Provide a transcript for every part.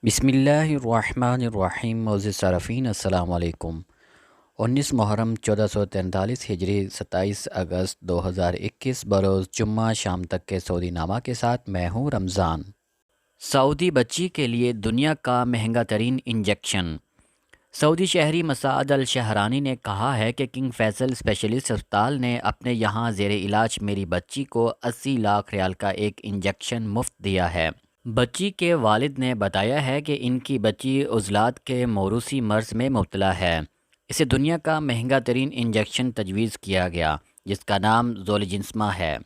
بسم اللہ الرحمن الرحیم. معزز صارفین السلام علیکم. 19 محرم 1443 ہجری 27 اگست 2021 بروز جمعہ شام تک کے سعودی نامہ کے ساتھ میں ہوں رمضان. سعودی بچی کے لیے دنیا کا مہنگا ترین انجیکشن. سعودی شہری مسعد الشہرانی نے کہا ہے کہ کنگ فیصل اسپیشلسٹ ہسپتال نے اپنے یہاں زیر علاج میری بچی کو 80 لاکھ ریال کا ایک انجیکشن مفت دیا ہے. بچی کے والد نے بتایا ہے کہ ان کی بچی عضلات کے موروثی مرض میں مبتلا ہے. اسے دنیا کا مہنگا ترین انجیکشن تجویز کیا گیا جس کا نام زولجنسما ہے.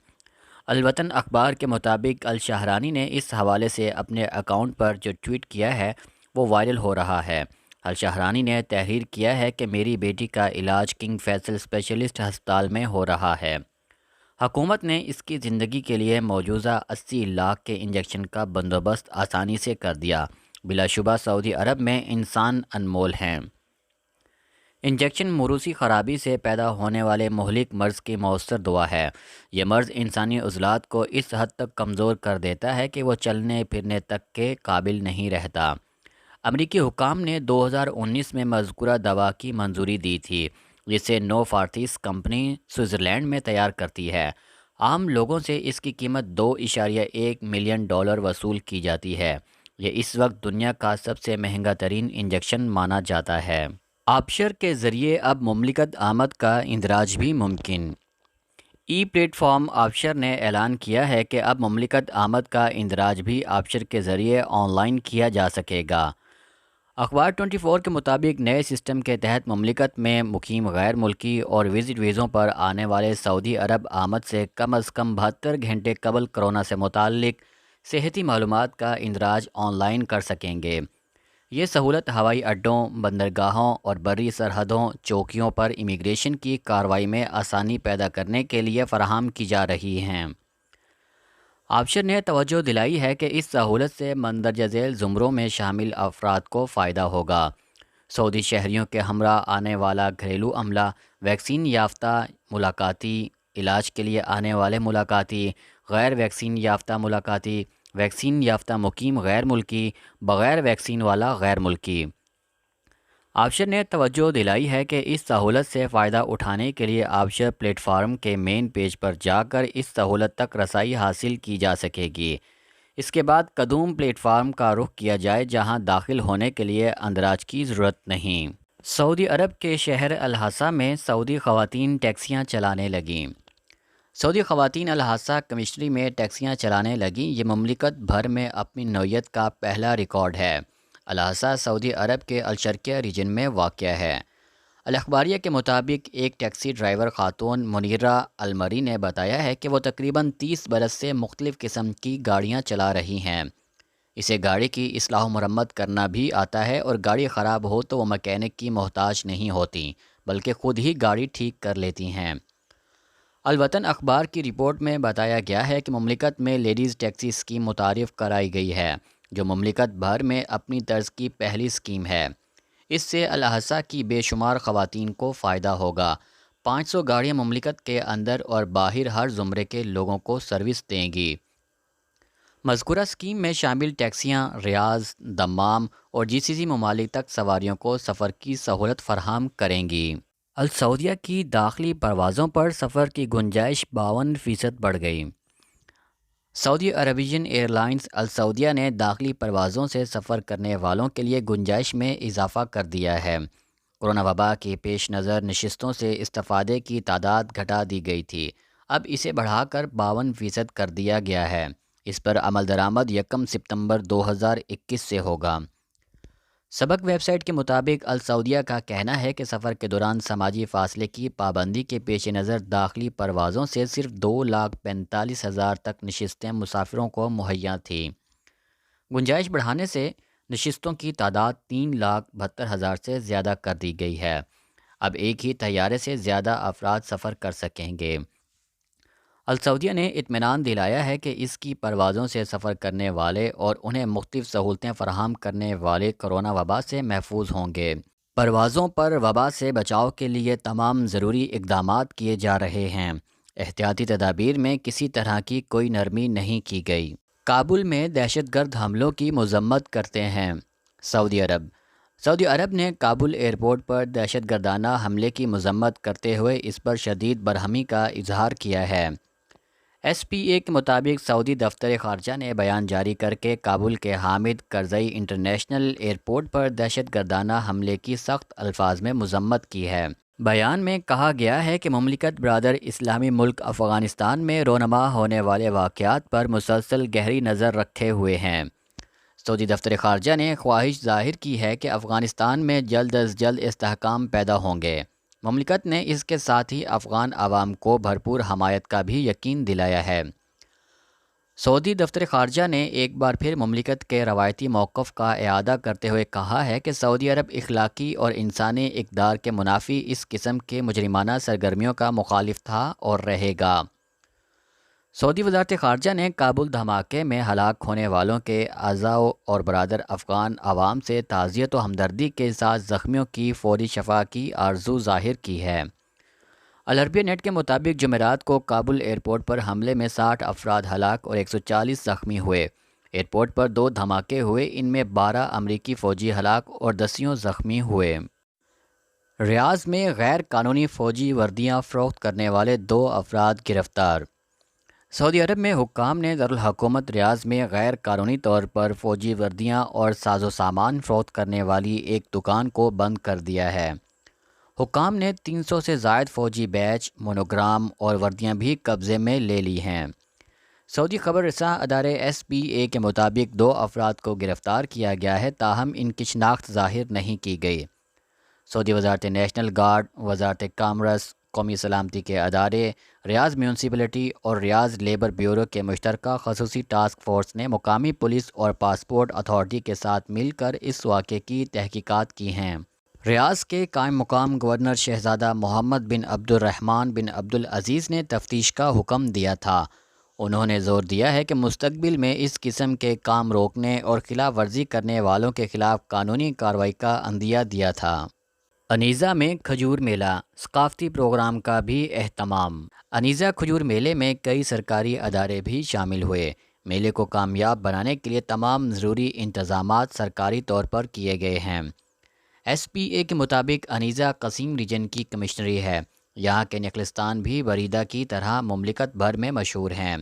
الوطن اخبار کے مطابق الشہرانی نے اس حوالے سے اپنے اکاؤنٹ پر جو ٹویٹ کیا ہے وہ وائرل ہو رہا ہے. الشہرانی نے تحریر کیا ہے کہ میری بیٹی کا علاج کنگ فیصل اسپیشلسٹ ہسپتال میں ہو رہا ہے. حکومت نے اس کی زندگی کے لیے موجودہ 80 لاکھ کے انجیکشن کا بندوبست آسانی سے کر دیا. بلا شبہ سعودی عرب میں انسان انمول ہیں. انجیکشن موروثی خرابی سے پیدا ہونے والے مہلک مرض کی مؤثر دوا ہے. یہ مرض انسانی عضلات کو اس حد تک کمزور کر دیتا ہے کہ وہ چلنے پھرنے تک کے قابل نہیں رہتا. امریکی حکام نے 2019 میں مذکورہ دوا کی منظوری دی تھی جسے نوفارتیس کمپنی سوئٹزرلینڈ میں تیار کرتی ہے. عام لوگوں سے اس کی قیمت $2.1 ملین وصول کی جاتی ہے. یہ اس وقت دنیا کا سب سے مہنگا ترین انجیکشن مانا جاتا ہے. آبشر کے ذریعے اب مملکت آمد کا اندراج بھی ممکن. ای پلیٹ فارم آبشر نے اعلان کیا ہے کہ اب مملکت آمد کا اندراج بھی آبشر کے ذریعے آن لائن کیا جا سکے گا. اخبار 24 کے مطابق نئے سسٹم کے تحت مملکت میں مقیم غیر ملکی اور وزٹ ویزوں پر آنے والے سعودی عرب آمد سے کم از کم 72 گھنٹے قبل کرونا سے متعلق صحتی معلومات کا اندراج آن لائن کر سکیں گے. یہ سہولت ہوائی اڈوں، بندرگاہوں اور بری سرحدوں چوکیوں پر امیگریشن کی کارروائی میں آسانی پیدا کرنے کے لیے فراہم کی جا رہی ہیں. آبشر نے توجہ دلائی ہے کہ اس سہولت سے مندرجہ ذیل زمروں میں شامل افراد کو فائدہ ہوگا. سعودی شہریوں کے ہمراہ آنے والا گھریلو عملہ، ویکسین یافتہ ملاقاتی، علاج کے لیے آنے والے ملاقاتی، غیر ویکسین یافتہ ملاقاتی، ویکسین یافتہ مقیم غیر ملکی، بغیر ویکسین والا غیر ملکی. آبشر نے توجہ دلائی ہے کہ اس سہولت سے فائدہ اٹھانے کے لیے آبشر پلیٹ فارم کے مین پیج پر جا کر اس سہولت تک رسائی حاصل کی جا سکے گی. اس کے بعد قدوم پلیٹ فارم کا رخ کیا جائے جہاں داخل ہونے کے لیے اندراج کی ضرورت نہیں. سعودی عرب کے شہر الحصہ میں سعودی خواتین ٹیکسیاں چلانے لگیں. سعودی خواتین الحصہ کمشنری میں ٹیکسیاں چلانے لگیں. یہ مملکت بھر میں اپنی نوعیت کا پہلا ریکارڈ ہے. الحصہ سعودی عرب کے الشرقیہ ریجن میں واقع ہے. الاخباریہ کے مطابق ایک ٹیکسی ڈرائیور خاتون منیرہ المری نے بتایا ہے کہ وہ تقریباً 30 برس سے مختلف قسم کی گاڑیاں چلا رہی ہیں. اسے گاڑی کی اصلاح و مرمت کرنا بھی آتا ہے اور گاڑی خراب ہو تو وہ مکینک کی محتاج نہیں ہوتی بلکہ خود ہی گاڑی ٹھیک کر لیتی ہیں. الوطن اخبار کی رپورٹ میں بتایا گیا ہے کہ مملکت میں لیڈیز ٹیکسی اسکیم متعارف کرائی گئی ہے جو مملکت بھر میں اپنی طرز کی پہلی اسکیم ہے. اس سے الحصہ کی بے شمار خواتین کو فائدہ ہوگا. 500 گاڑیاں مملکت کے اندر اور باہر ہر زمرے کے لوگوں کو سروس دیں گی. مذکورہ اسکیم میں شامل ٹیکسیاں ریاض، دمام اور GCC ممالک تک سواریوں کو سفر کی سہولت فراہم کریں گی. السعودیہ کی داخلی پروازوں پر سفر کی گنجائش 52% بڑھ گئی. سعودی عربین ایئر لائنز السعودیہ نے داخلی پروازوں سے سفر کرنے والوں کے لیے گنجائش میں اضافہ کر دیا ہے. کورونا وبا کے پیش نظر نشستوں سے استفادے کی تعداد گھٹا دی گئی تھی. اب اسے بڑھا کر 52% کر دیا گیا ہے. اس پر عمل درآمد 1 ستمبر 2021 سے ہوگا. سبق ویب سائٹ کے مطابق السعودیہ کا کہنا ہے کہ سفر کے دوران سماجی فاصلے کی پابندی کے پیش نظر داخلی پروازوں سے صرف 2,45,000 تک نشستیں مسافروں کو مہیا تھیں. گنجائش بڑھانے سے نشستوں کی تعداد 3,72,000 سے زیادہ کر دی گئی ہے. اب ایک ہی طیارے سے زیادہ افراد سفر کر سکیں گے. السعودیہ نے اطمینان دلایا ہے کہ اس کی پروازوں سے سفر کرنے والے اور انہیں مختلف سہولتیں فراہم کرنے والے کورونا وبا سے محفوظ ہوں گے. پروازوں پر وبا سے بچاؤ کے لیے تمام ضروری اقدامات کیے جا رہے ہیں. احتیاطی تدابیر میں کسی طرح کی کوئی نرمی نہیں کی گئی. کابل میں دہشت گرد حملوں کی مذمت کرتے ہیں سعودی عرب نے کابل ایئرپورٹ پر دہشت گردانہ حملے کی مذمت کرتے ہوئے اس پر شدید برہمی کا اظہار کیا ہے۔ ایس پی اے کے مطابق سعودی دفتر خارجہ نے بیان جاری کر کے کابل کے حامد کرزئی انٹرنیشنل ایئرپورٹ پر دہشت گردانہ حملے کی سخت الفاظ میں مذمت کی ہے۔ بیان میں کہا گیا ہے کہ مملکت برادر اسلامی ملک افغانستان میں رونما ہونے والے واقعات پر مسلسل گہری نظر رکھے ہوئے ہیں۔ سعودی دفتر خارجہ نے خواہش ظاہر کی ہے کہ افغانستان میں جلد از جلد استحکام پیدا ہوں گے۔ مملکت نے اس کے ساتھ ہی افغان عوام کو بھرپور حمایت کا بھی یقین دلایا ہے۔ سعودی دفتر خارجہ نے ایک بار پھر مملکت کے روایتی موقف کا اعادہ کرتے ہوئے کہا ہے کہ سعودی عرب اخلاقی اور انسانی اقدار کے منافی اس قسم کے مجرمانہ سرگرمیوں کا مخالف تھا اور رہے گا۔ سعودی وزارت خارجہ نے کابل دھماکے میں ہلاک ہونے والوں کے اعزاء اور برادر افغان عوام سے تعزیت و ہمدردی کے ساتھ زخمیوں کی فوری شفا کی آرزو ظاہر کی ہے۔ العربیہ نیٹ کے مطابق جمعرات کو کابل ایئرپورٹ پر حملے میں 60 افراد ہلاک اور 140 زخمی ہوئے۔ ایئرپورٹ پر 2 دھماکے ہوئے، ان میں 12 امریکی فوجی ہلاک اور دسیوں زخمی ہوئے۔ ریاض میں غیر قانونی فوجی وردیاں فروخت کرنے والے 2 افراد گرفتار۔ سعودی عرب میں حکام نے دارالحکومت ریاض میں غیر قانونی طور پر فوجی وردیاں اور ساز و سامان فروخت کرنے والی ایک دکان کو بند کر دیا ہے۔ حکام نے 300 سے زائد فوجی بیچ، مونوگرام اور وردیاں بھی قبضے میں لے لی ہیں۔ سعودی خبر رساں ادارے ایس پی اے کے مطابق 2 افراد کو گرفتار کیا گیا ہے، تاہم ان کی شناخت ظاہر نہیں کی گئی۔ سعودی وزارت نیشنل گارڈ، وزارت کامرس، قومی سلامتی کے ادارے، ریاض میونسپلٹی اور ریاض لیبر بیورو کے مشترکہ خصوصی ٹاسک فورس نے مقامی پولیس اور پاسپورٹ اتھارٹی کے ساتھ مل کر اس واقعے کی تحقیقات کی ہیں۔ ریاض کے قائم مقام گورنر شہزادہ محمد بن عبد الرحمن بن عبد العزیز نے تفتیش کا حکم دیا تھا۔ انہوں نے زور دیا ہے کہ مستقبل میں اس قسم کے کام روکنے اور خلاف ورزی کرنے والوں کے خلاف قانونی کارروائی کا عندیہ دیا تھا۔ انیزہ میں کھجور میلہ، ثقافتی پروگرام کا بھی اہتمام۔ انیزہ کھجور میلے میں کئی سرکاری ادارے بھی شامل ہوئے۔ میلے کو کامیاب بنانے کے لیے تمام ضروری انتظامات سرکاری طور پر کیے گئے ہیں۔ ایس پی اے کے مطابق انیزہ قصیم ریجن کی کمشنری ہے۔ یہاں کے نخلستان بھی بریدہ کی طرح مملکت بھر میں مشہور ہیں۔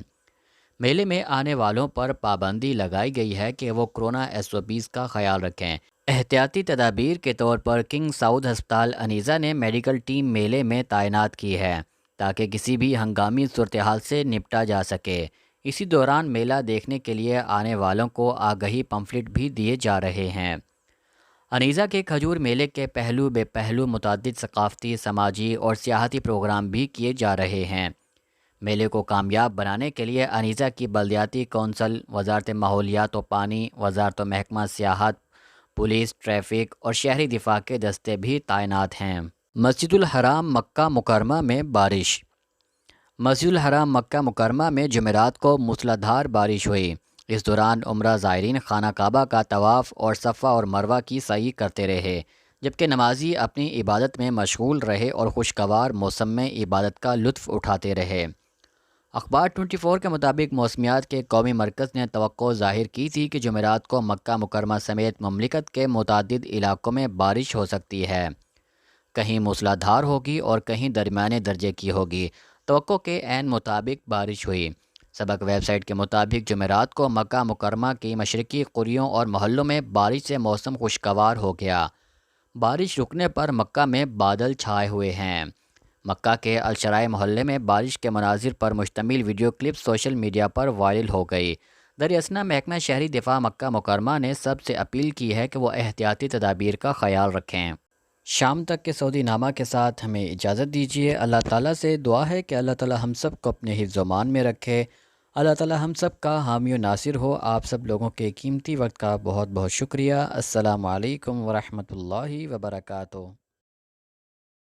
میلے میں آنے والوں پر پابندی لگائی گئی ہے کہ وہ کورونا SOPs کا خیال رکھیں۔ احتیاطی تدابیر کے طور پر کنگ سعود ہسپتال انیزہ نے میڈیکل ٹیم میلے میں تعینات کی ہے تاکہ کسی بھی ہنگامی صورتحال سے نپٹا جا سکے۔ اسی دوران میلہ دیکھنے کے لیے آنے والوں کو آگہی پمفلٹ بھی دیے جا رہے ہیں۔ انیزہ کے کھجور میلے کے پہلو بے پہلو متعدد ثقافتی، سماجی اور سیاحتی پروگرام بھی کیے جا رہے ہیں۔ میلے کو کامیاب بنانے کے لیے انیزہ کی بلدیاتی کونسل، وزارت ماحولیات و پانی، وزارت و محکمہ سیاحت، پولیس، ٹریفک اور شہری دفاع کے دستے بھی تعینات ہیں۔ مسجد الحرام مکہ مکرمہ میں بارش۔ مسجد الحرام مکہ مکرمہ میں جمعرات کو موسلا دھار بارش ہوئی۔ اس دوران عمرہ زائرین خانہ کعبہ کا طواف اور صفا اور مروہ کی سعی کرتے رہے، جبکہ نمازی اپنی عبادت میں مشغول رہے اور خوشگوار موسم میں عبادت کا لطف اٹھاتے رہے۔ اخبار 24 کے مطابق موسمیات کے قومی مرکز نے توقع ظاہر کی تھی کہ جمعرات کو مکہ مکرمہ سمیت مملکت کے متعدد علاقوں میں بارش ہو سکتی ہے۔ کہیں موسلا دھار ہوگی اور کہیں درمیانے درجے کی ہوگی۔ توقع کے عین مطابق بارش ہوئی۔ سبق ویب سائٹ کے مطابق جمعرات کو مکہ مکرمہ کی مشرقی قریوں اور محلوں میں بارش سے موسم خوشگوار ہو گیا۔ بارش رکنے پر مکہ میں بادل چھائے ہوئے ہیں۔ مکہ کے الشرائع محلے میں بارش کے مناظر پر مشتمل ویڈیو کلپ سوشل میڈیا پر وائرل ہو گئی۔ دراصل محکمہ شہری دفاع مکہ مکرمہ نے سب سے اپیل کی ہے کہ وہ احتیاطی تدابیر کا خیال رکھیں۔ شام تک کے سعودی نامہ کے ساتھ ہمیں اجازت دیجیے۔ اللہ تعالیٰ سے دعا ہے کہ اللہ تعالیٰ ہم سب کو اپنے حفظ و امان میں رکھے۔ اللہ تعالیٰ ہم سب کا حامی و ناصر ہو۔ آپ سب لوگوں کے قیمتی وقت کا بہت بہت شکریہ۔ السلام علیکم ورحمۃ اللہ وبرکاتہ۔